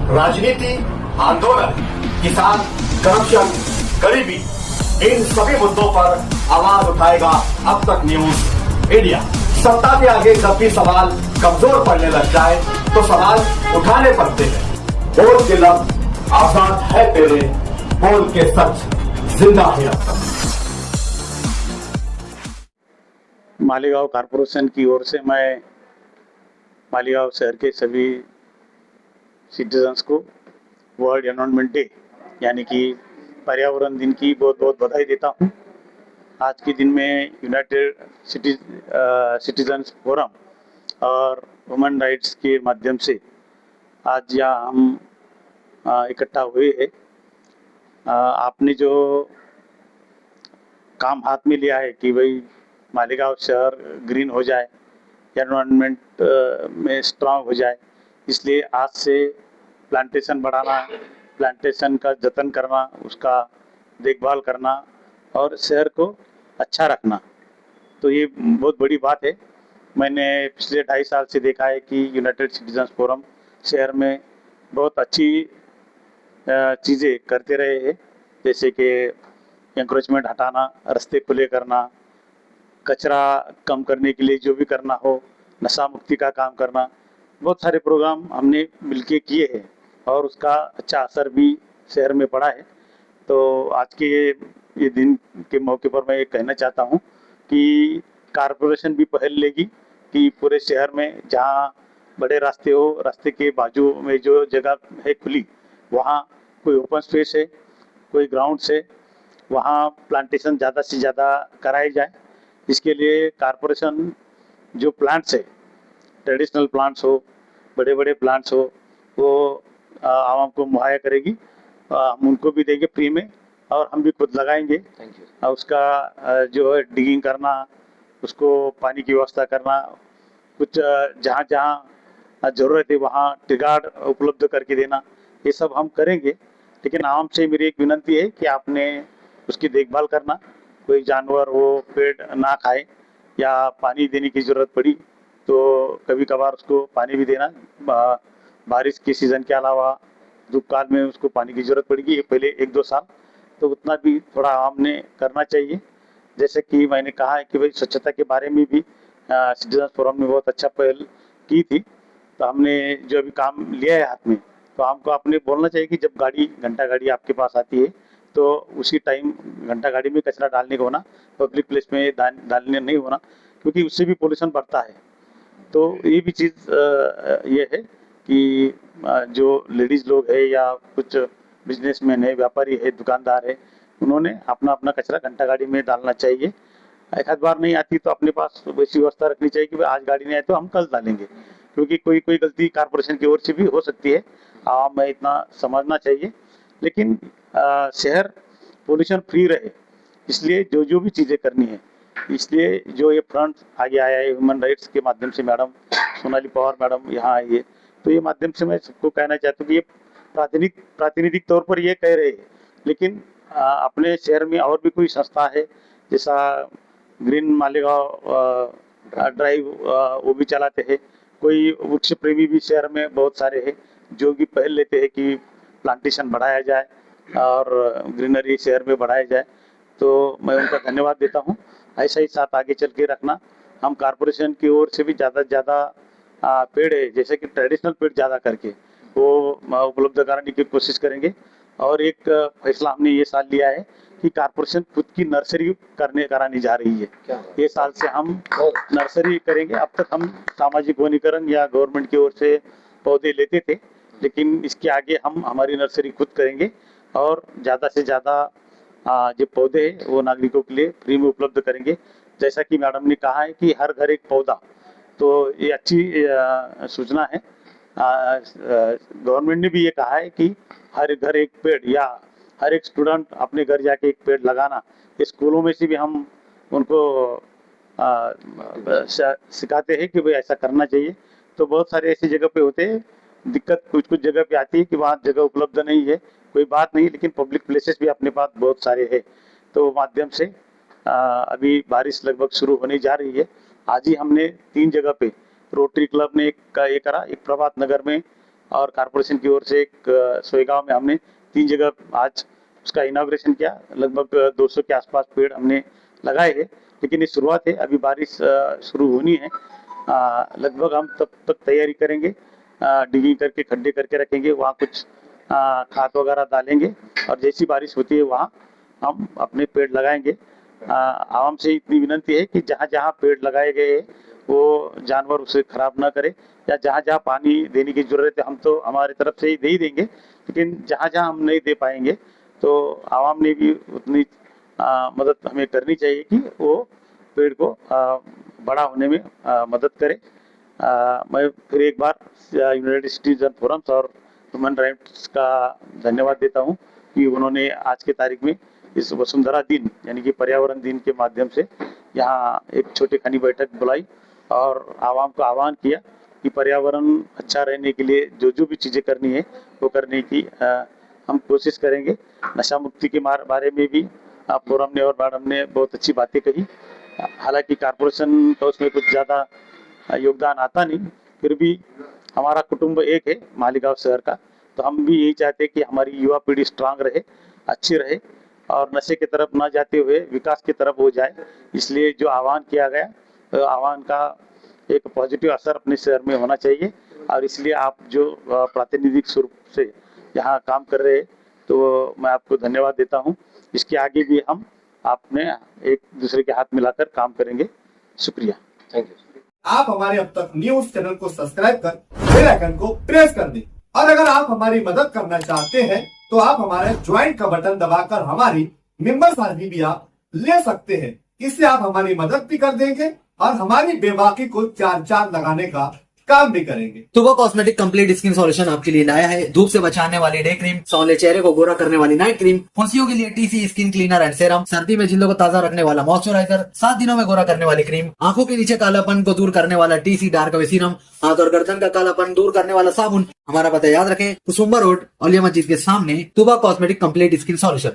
राजनीति, आंदोलन, किसान, करप्शन, गरीबी, इन सभी मुद्दों पर आवाज उठाएगा अब तक न्यूज इंडिया। सत्ता के आगे जब भी सवाल कमजोर पड़ने लग जाए तो सवाल उठाने पड़ते हैं। बोल के लफ्ज आजाद है तेरे, बोल के सच जिंदा है अब तक। मालेगांव कारपोरेशन की ओर से मैं मालेगांव शहर के सभी सिटीजन्स को वर्ल्ड एनवायरनमेंट डे यानी कि पर्यावरण दिन की बहुत बहुत बधाई देता हूं। आज के दिन में यूनाइटेड सिटीजन्स फोरम और ह्यूमन राइट्स के माध्यम से आज यहाँ हम इकट्ठा हुए हैं। आपने जो काम हाथ में लिया है कि भाई मालेगांव शहर ग्रीन हो जाए, एनवायरनमेंट में स्ट्रांग हो जाए, इसलिए आज से प्लांटेशन बढ़ाना, प्लांटेशन का जतन करना, उसका देखभाल करना और शहर को अच्छा रखना, तो ये बहुत बड़ी बात है। मैंने पिछले 2.5 साल से देखा है कि यूनाइटेड सिटीजन्स फोरम शहर में बहुत अच्छी चीज़ें करते रहे हैं, जैसे कि एंक्रोचमेंट हटाना, रास्ते खुले करना, कचरा कम करने के लिए जो भी करना हो, नशा मुक्ति का काम करना, बहुत सारे प्रोग्राम हमने मिलके किए हैं और उसका अच्छा असर भी शहर में पड़ा है। तो आज के ये दिन के मौके पर मैं ये कहना चाहता हूँ कि कारपोरेशन भी पहल लेगी कि पूरे शहर में जहाँ बड़े रास्ते हो, रास्ते के बाजू में जो जगह है खुली, वहाँ कोई ओपन स्पेस है, कोई ग्राउंड है, वहाँ प्लांटेशन ज़्यादा से ज़्यादा कराई जाए। इसके लिए कारपोरेशन जो प्लांट्स है, ट्रेडिशनल प्लांट्स हो, बड़े बड़े प्लांट्स हो, वो आवाम को मुहैया करेगी। हम उनको भी देंगे फ्री में और हम भी खुद लगाएंगे। और उसका जो है डिगिंग करना, उसको पानी की व्यवस्था करना, कुछ जहाँ जहाँ ज़रूरत है वहाँ टिगाड़ उपलब्ध करके देना, ये सब हम करेंगे। लेकिन आवाम से मेरी एक विनती है कि आपने उसकी देखभाल करना, कोई जानवर वो पेड़ ना खाए या पानी देने की ज़रूरत पड़ी तो कभी कभार उसको पानी भी देना। बारिश के सीज़न के अलावा धूप काल में उसको पानी की ज़रूरत पड़ेगी, पहले 1-2 साल, तो उतना भी थोड़ा हमने करना चाहिए। जैसे कि मैंने कहा है कि भाई स्वच्छता के बारे में भी सिटीजन फोरम ने बहुत अच्छा पहल की थी, तो हमने जो अभी काम लिया है हाथ में, तो हमको आपने बोलना चाहिए कि जब घंटा गाड़ी आपके पास आती है तो उसी टाइम घंटा गाड़ी में कचरा डालने का होना, पब्लिक प्लेस में डालने नहीं होना, क्योंकि उससे भी पोल्यूशन बढ़ता है। तो ये भी चीज़ ये है कि जो लेडीज़ लोग है या कुछ बिजनेसमैन है, व्यापारी है, दुकानदार है, उन्होंने अपना अपना कचरा घंटा गाड़ी में डालना चाहिए। एक आध बार नहीं आती तो अपने पास वैसी व्यवस्था रखनी चाहिए कि आज गाड़ी नहीं आई तो हम कल डालेंगे, क्योंकि कोई कोई गलती कारपोरेशन की ओर से भी हो सकती है। हमें इतना समझना चाहिए। लेकिन शहर पोल्यूशन फ्री रहे, इसलिए जो जो भी चीज़ें करनी है, इसलिए जो ये फ्रंट आगे आया है ह्यूमन राइट्स के माध्यम से, मैडम सोनाली पवार मैडम यहाँ आई है, तो ये माध्यम से मैं सबको कहना चाहता हूँ कि ये प्रातिनिधिक तौर पर ये कह रहे हैं, लेकिन अपने शहर में और भी कोई संस्था है, जैसा ग्रीन मालेगांव ड्राइव वो भी चलाते हैं, कोई वृक्ष प्रेमी भी शहर में बहुत सारे हैं जो कि पहल लेते हैं कि प्लांटेशन बढ़ाया जाए और ग्रीनरी शहर में बढ़ाया जाए। तो मैं उनका धन्यवाद देता हूँ। ऐसा ही साथ आगे चल के रखना। हम कारपोरेशन की ओर से भी ज़्यादा से ज़्यादा पेड़ है, जैसे कि ट्रेडिशनल पेड़ ज़्यादा करके वो उपलब्ध कराने की कोशिश करेंगे। और एक फैसला हमने ये साल लिया है कि कारपोरेशन खुद की नर्सरी कराने जा रही है। ये साल से हम नर्सरी करेंगे। अब तक हम सामाजिक वनीकरण या गवर्नमेंट की ओर से पौधे लेते थे, लेकिन इसके आगे हम हमारी नर्सरी खुद करेंगे और ज़्यादा से ज़्यादा जो पौधे हैं वो नागरिकों के लिए फ्री में उपलब्ध करेंगे। जैसा कि मैडम ने कहा है कि हर घर एक पौधा, तो ये अच्छी सूचना है। गवर्नमेंट ने भी ये कहा है कि हर घर एक पेड़ या हर एक स्टूडेंट अपने घर जाके एक पेड़ लगाना। स्कूलों में से भी हम उनको सिखाते हैं कि भाई ऐसा करना चाहिए। तो बहुत सारे ऐसी जगह पे होते हैं, दिक्कत कुछ कुछ जगह पे आती है कि वहाँ जगह उपलब्ध नहीं है, कोई बात नहीं, लेकिन पब्लिक प्लेसेस भी अपने पास बहुत सारे हैं। तो माध्यम से अभी बारिश लगभग शुरू होने जा रही है। आज ही हमने 3 जगह पे रोटरी क्लब ने एक करा, एक प्रभात नगर में और कारपोरेशन की ओर से एक सोएगांव में हमने 3 जगह आज उसका इनॉग्रेशन किया। लगभग 200 के आसपास पेड़ हमने लगाए हैं, लेकिन ये शुरुआत है, अभी बारिश शुरू होनी है। लगभग हम तब तक तैयारी करेंगे, डिगिंग करके खड्डे करके रखेंगे, वहाँ कुछ खाद वगैरह डालेंगे और जैसी बारिश होती है वहाँ हम अपने पेड़ लगाएंगे। आवाम से इतनी विनती है कि जहाँ जहाँ पेड़ लगाए गए हैं वो जानवर उसे खराब ना करे, या जहाँ जहाँ पानी देने की जरूरत है हम तो हमारी तरफ से ही दे ही देंगे, लेकिन जहाँ जहाँ हम नहीं दे पाएंगे तो आवाम ने भी उतनी मदद हमें करनी चाहिए कि वो पेड़ को बड़ा होने में मदद करे। मैं फिर एक बार यूनाइटेड सिटीजन फोरम्स और ह्यूमन राइट्स का धन्यवाद देता हूँ कि उन्होंने आज के तारीख में इस वसुंधरा दिन यानी कि पर्यावरण दिन के माध्यम से यहाँ एक छोटी खानी बैठक बुलाई और आवाम को आह्वान किया कि पर्यावरण अच्छा रहने के लिए जो जो भी चीज़ें करनी है वो करने की हम कोशिश करेंगे। नशा मुक्ति के बारे में भी फोरम ने और मैडम ने बहुत अच्छी बातें कही। हालांकि कारपोरेशन का उसमें कुछ ज़्यादा योगदान आता नहीं, फिर भी हमारा कुटुंब एक है मालीगांव शहर का, तो हम भी यही चाहते हैं कि हमारी युवा पीढ़ी स्ट्रांग रहे, अच्छी रहे और नशे की तरफ ना जाते हुए विकास की तरफ हो जाए। इसलिए जो आह्वान किया गया तो आह्वान का एक पॉजिटिव असर अपने शहर में होना चाहिए और इसलिए आप जो प्रातिनिधिक स्वरूप से यहाँ काम कर रहे हैं तो मैं आपको धन्यवाद देता हूँ। इसके आगे भी हम आपने एक दूसरे के हाथ मिलाकर काम करेंगे। शुक्रिया, थैंक यू। आप हमारे अब तक न्यूज चैनल को सब्सक्राइब कर बेल आइकन को प्रेस कर दें और अगर आप हमारी मदद करना चाहते हैं तो आप हमारे ज्वाइन का बटन दबाकर हमारी मेंबर्स आईडी भी आप ले सकते हैं। इससे आप हमारी मदद भी कर देंगे और हमारी बेबाकी को चार चांद लगाने का काम भी करेंगे। तुबा कॉस्मेटिक कंप्लीट स्किन सॉल्यूशन आपके लिए लाया है धूप से बचाने वाली डे क्रीम, सौंले चेहरे को गोरा करने वाली नाइट क्रीम, फुंसियों के लिए TC skin cleaner and serum, सर्दी में जिल्दों को ताजा रखने वाला मॉइस्चराइजर, 7 दिनों में गोरा करने वाली क्रीम, आंखों के नीचे कालापन को दूर करने वाला टीसी डार्क वे सीरम, हाथ और गर्दन का कालापन दूर करने वाला साबुन। हमारा पता याद रखें, कुसुम्बा रोड, औलिया मस्जिद के सामने, तुबा कॉस्मेटिक कंप्लीट स्किन सॉल्यूशन।